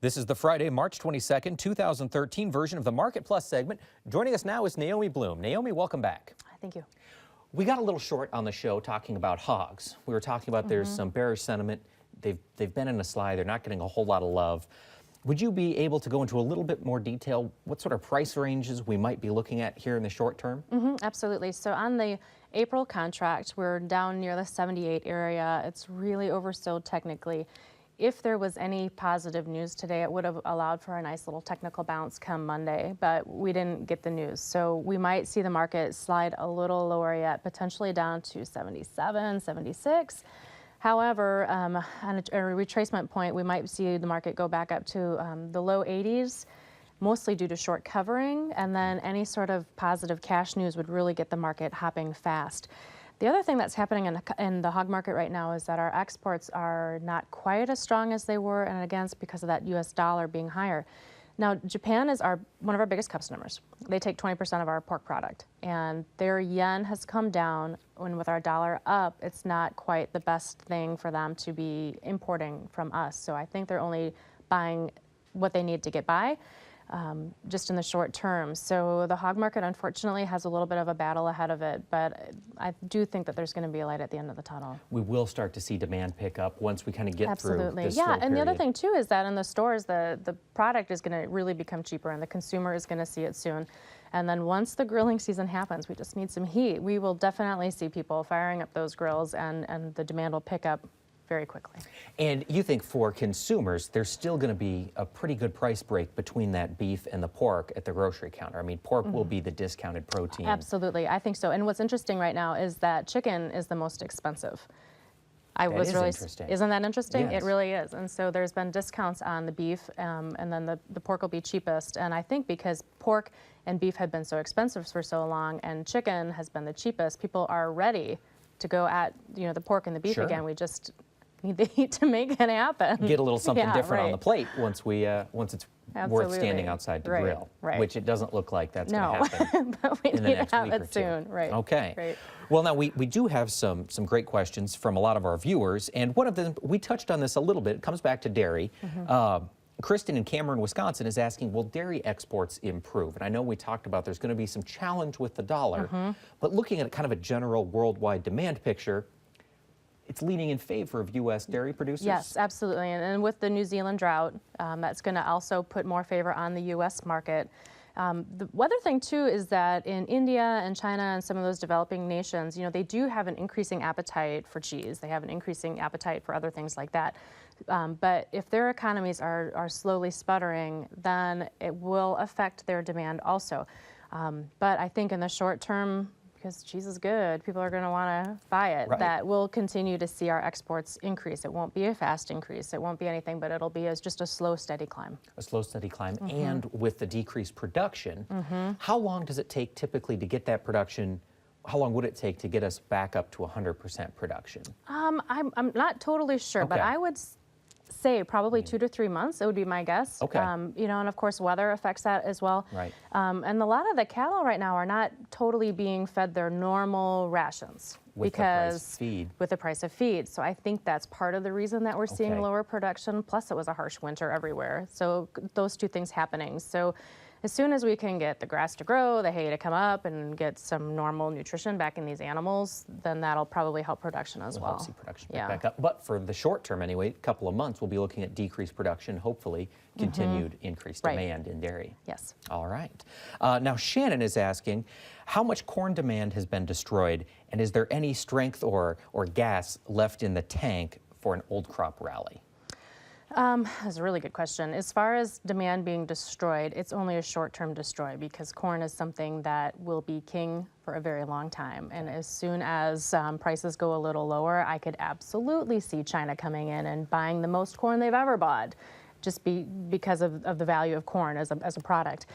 This is the Friday, March 22nd, 2013 version of the Market Plus segment. Joining us now is Naomi Blohm. Naomi, welcome back. Thank you. We got a little short on the show talking about hogs. We were talking about there's some bearish sentiment. They've been in a slide. They're not getting a whole lot of love. Would you be able to go into a little bit more detail what sort of price ranges we might be looking at here in the short term? Absolutely. So on the April contract, we're down near the 78 area. It's really oversold technically. If there was any positive news today, it would have allowed for a nice little technical bounce come Monday, but we didn't get the news. So we might see the market slide a little lower yet, potentially down to 77, 76. However, on a retracement point, we might see the market go back up to the low 80s, mostly due to short covering, and then any sort of positive cash news would really get the market hopping fast. The other thing that's happening in the hog market right now is that our exports are not quite as strong as they were, and again, it's because of that U.S. dollar being higher. Now, Japan is one of our biggest customers. They take 20% of our pork product, and their yen has come down, and with our dollar up, it's not quite the best thing for them to be importing from us. So I think they're only buying what they need to get by, just in the short term. So the hog market, unfortunately, has a little bit of a battle ahead of it, but I do think that there's going to be a light at the end of the tunnel. We will start to see demand pick up once we kind of get through this slow period. And the other thing, too, is that in the stores, the product is going to really become cheaper, and the consumer is going to see it soon. And then once the grilling season happens, we just need some heat. We will definitely see people firing up those grills, and the demand will pick up very quickly. And you think for consumers, there's still going to be a pretty good price break between that beef and the pork at the grocery counter. I mean, pork will be the discounted protein. Absolutely, I think so. And what's interesting right now is that chicken is the most expensive. Interesting. Isn't that interesting? Yes. It really is. And so there's been discounts on the beef, and then the pork will be cheapest. And I think because pork and beef have been so expensive for so long, and chicken has been the cheapest, people are ready to go at the pork and the beef again. We just need the heat to make it happen. Get a little something different on the plate once it's worth standing outside to grill, which it doesn't look like that's going to happen but we in the need next to have week or it two. soon. Right. Okay. Right. Well, now we do have some great questions from a lot of our viewers, and one of them, we touched on this a little bit, it comes back to dairy. Kristen in Cameron, Wisconsin is asking, will dairy exports improve? And I know we talked about there's going to be some challenge with the dollar, but looking at kind of a general worldwide demand picture, it's leaning in favor of U.S. dairy producers? Yes, absolutely. And with the New Zealand drought, that's going to also put more favor on the U.S. market. The other thing, too, is that in India and China and some of those developing nations, they do have an increasing appetite for cheese. They have an increasing appetite for other things like that. But if their economies are slowly sputtering, then it will affect their demand also. But I think in the short term, because cheese is good, people are going to want to buy it. Right. That we'll continue to see our exports increase. It won't be a fast increase. It won't be anything, but it'll be just a slow, steady climb. A slow, steady climb. And with the decreased production, how long does it take typically to get that production? How long would it take to get us back up to 100% production? I'm not totally sure, but I would say probably 2 to 3 months. It would be my guess. Okay. And of course weather affects that as well. Right. And a lot of the cattle right now are not totally being fed their normal rations with the price of feed. So I think that's part of the reason that we're seeing lower production. Plus it was a harsh winter everywhere. So those two things happening. So as soon as we can get the grass to grow, the hay to come up, and get some normal nutrition back in these animals, then that'll probably help production as well. Help see production pick back up. But for the short term anyway, a couple of months, we'll be looking at decreased production, hopefully continued increased demand in dairy. Yes. All right. Now Shannon is asking, how much corn demand has been destroyed, and is there any strength or gas left in the tank for an old crop rally? That's a really good question. As far as demand being destroyed, it's only a short-term destroy, because corn is something that will be king for a very long time. And as soon as prices go a little lower, I could absolutely see China coming in and buying the most corn they've ever bought, just because of the value of corn as a product.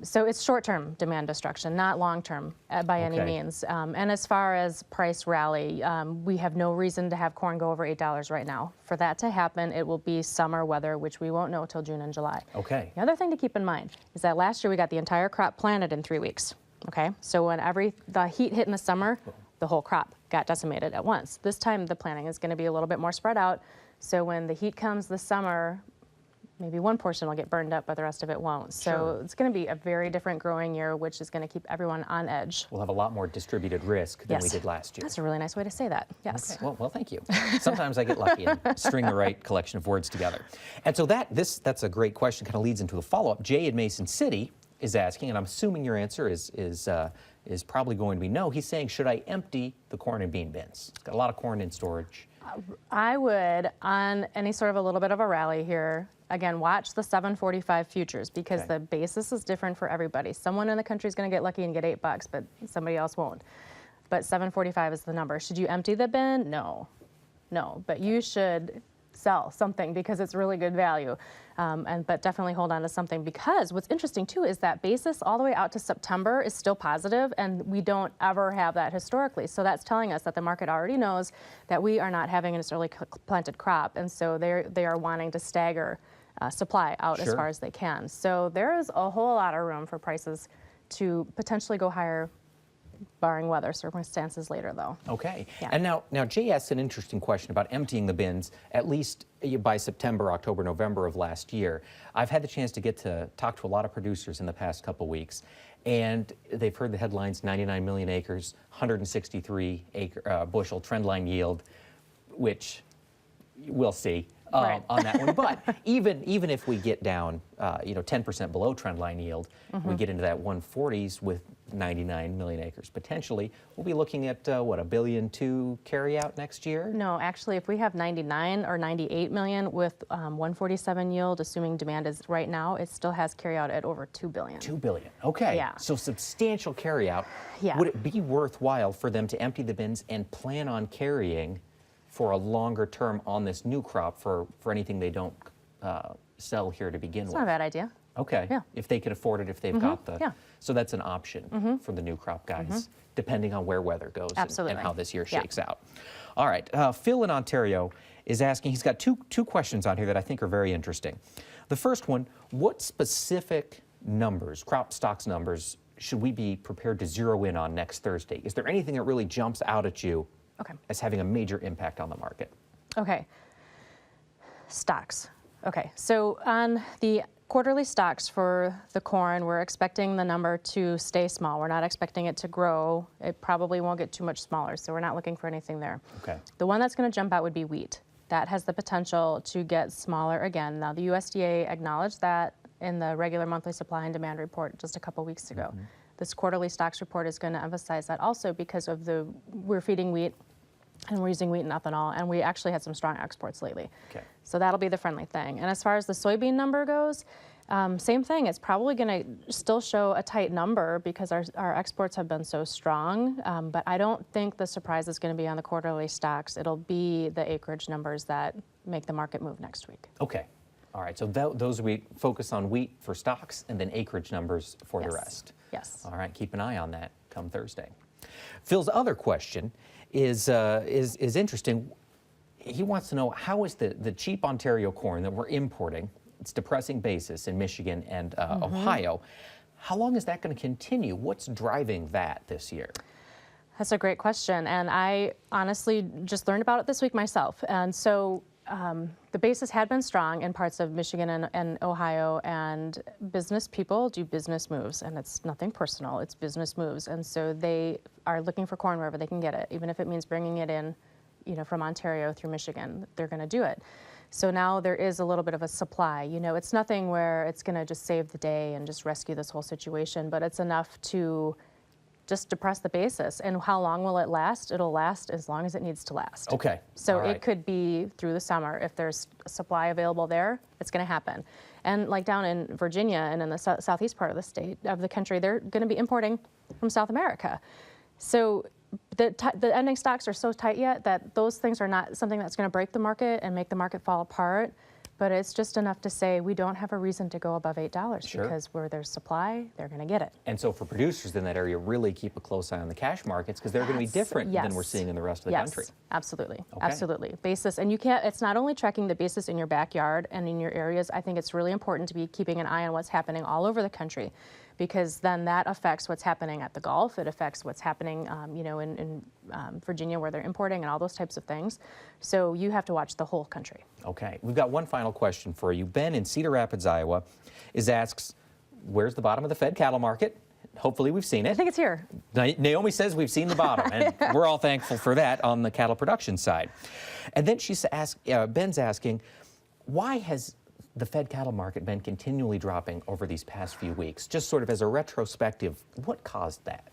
So it's short-term demand destruction, not long-term by any means. And as far as price rally, we have no reason to have corn go over $8 right now. For that to happen, it will be summer weather, which we won't know till June and July. Okay. The other thing to keep in mind is that last year we got the entire crop planted in 3 weeks. Okay, so when the heat hit in the summer, the whole crop got decimated at once. This time the planting is going to be a little bit more spread out. So when the heat comes this summer, maybe one portion will get burned up, but the rest of it won't. So Sure. it's going to be a very different growing year, which is going to keep everyone on edge. We'll have a lot more distributed risk than we Yes. did last year. That's a really nice way to say that. Yes. Okay. Well, thank you. Sometimes I get lucky and string the right collection of words together. And so that's a great question, kind of leads into a follow-up. Jay in Mason City is asking, and I'm assuming your answer is probably going to be no. He's saying, should I empty the corn and bean bins? It's got a lot of corn in storage. I would, on any sort of a little bit of a rally here, again, watch the 745 futures because Okay. the basis is different for everybody. Someone in the country is going to get lucky and get $8, but somebody else won't. But 745 is the number. Should you empty the bin? No. No, but you should sell something because it's really good value. But definitely hold on to something, because what's interesting too is that basis all the way out to September is still positive, and we don't ever have that historically. So that's telling us that the market already knows that we are not having an early planted crop, and so they are wanting to stagger supply out as Sure. far as they can. So there is a whole lot of room for prices to potentially go higher, barring weather circumstances later, though. Okay. Yeah. And now Jay asked an interesting question about emptying the bins, at least by September, October, November of last year. I've had the chance to get to talk to a lot of producers in the past couple weeks, and they've heard the headlines, 99 million acres, 163 bushel trendline yield, which we'll see. Right. On that one, but even if we get down, 10% below trendline yield, we get into that 140s with 99 million acres potentially. We'll be looking at what, $1.2 billion carry out next year? No, actually, if we have 99 or 98 million with 147 yield, assuming demand is right now, it still has carry out at over 2 billion. 2 billion. Okay. Yeah. So substantial carry out. Yeah. Would it be worthwhile for them to empty the bins and plan on carrying for a longer term on this new crop for anything they don't sell here to begin It's with? not a bad idea. Okay. Yeah. If they can afford it, if they've got the. Yeah. So that's an option for the new crop guys, depending on where weather goes Absolutely. and how this year Yeah. shakes out. All right. Phil in Ontario is asking, he's got two questions on here that I think are very interesting. The first one, what specific numbers, crop stocks numbers, should we be prepared to zero in on next Thursday? Is there anything that really jumps out at you Okay. as having a major impact on the market? Okay. Stocks. Okay. So on the quarterly stocks for the corn, we're expecting the number to stay small. We're not expecting it to grow. It probably won't get too much smaller, so we're not looking for anything there. Okay. The one that's going to jump out would be wheat. That has the potential to get smaller again. Now, the USDA acknowledged that in the regular monthly supply and demand report just a couple weeks ago. This quarterly stocks report is going to emphasize that also because of we're feeding wheat and we're using wheat and ethanol, and we actually had some strong exports lately. Okay. So that'll be the friendly thing. And as far as the soybean number goes, same thing. It's probably going to still show a tight number because our exports have been so strong, but I don't think the surprise is going to be on the quarterly stocks. It'll be the acreage numbers that make the market move next week. Okay. All right. So those we focus on wheat for stocks and then acreage numbers for the Yes. rest. Yes. All right. Keep an eye on that come Thursday. Phil's other question is interesting. He wants to know, how is the cheap Ontario corn that we're importing, it's depressing basis in Michigan and Ohio, how long is that going to continue? What's driving that this year? That's a great question, and I honestly just learned about it this week myself. And so the basis had been strong in parts of Michigan and Ohio, and business people do business moves, and it's nothing personal, it's business moves. And so they are looking for corn wherever they can get it, even if it means bringing it in, from Ontario through Michigan, they're going to do it. So now there is a little bit of a supply. It's nothing where it's going to just save the day and just rescue this whole situation, but it's enough to just depress the basis. And how long will it last? It'll last as long as it needs to last. Okay. So All right. it could be through the summer. If there's supply available there, it's going to happen. And like down in Virginia and in the southeast part of the country, they're going to be importing from South America. So the ending stocks are so tight yet that those things are not something that's going to break the market and make the market fall apart. But it's just enough to say we don't have a reason to go above $8 Sure. because where there's supply, they're going to get it. And so for producers in that area, really keep a close eye on the cash markets because they're going to be different than we're seeing in the rest of the country. Yes, absolutely, Okay. absolutely. Basis, and you can't, it's not only tracking the basis in your backyard and in your areas, I think it's really important to be keeping an eye on what's happening all over the country because then that affects what's happening at the Gulf. It affects what's happening, in Virginia where they're importing and all those types of things. So you have to watch the whole country. Okay, we've got one final question for you. Ben in Cedar Rapids, Iowa, asks, where's the bottom of the Fed cattle market? Hopefully we've seen it. I think it's here. Naomi says we've seen the bottom, and we're all thankful for that on the cattle production side. And then Ben's asking, why has the Fed cattle market been continually dropping over these past few weeks? Just sort of as a retrospective, what caused that?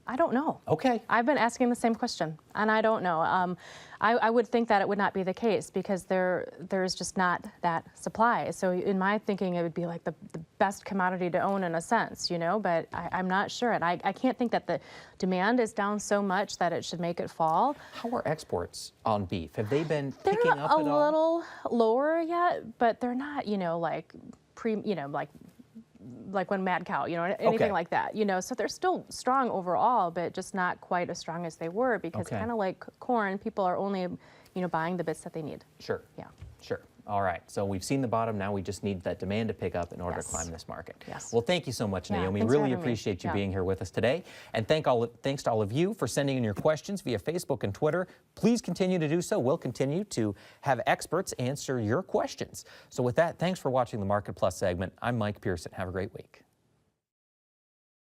I don't know. Okay. I've been asking the same question, and I don't know. I would think that it would not be the case because there's just not that supply. So in my thinking, it would be like the best commodity to own in a sense, but I'm not sure. And I can't think that the demand is down so much that it should make it fall. How are exports on beef? Have they been They're picking up at all? a little lower yet, but they're not, like when mad cow, anything Okay. like that, so they're still strong overall, but just not quite as strong as they were because Okay. kind of like corn, people are only, buying the bits that they need. Sure. Yeah. Sure. All right. So we've seen the bottom. Now we just need that demand to pick up in order Yes. to climb this market. Yes. Well, thank you so much, Yeah, Naomi. thanks for Really having me. appreciate you Yeah. being here with us today. And thanks to all of you for sending in your questions via Facebook and Twitter. Please continue to do so. We'll continue to have experts answer your questions. So with that, thanks for watching the Market Plus segment. I'm Mike Pearson. Have a great week.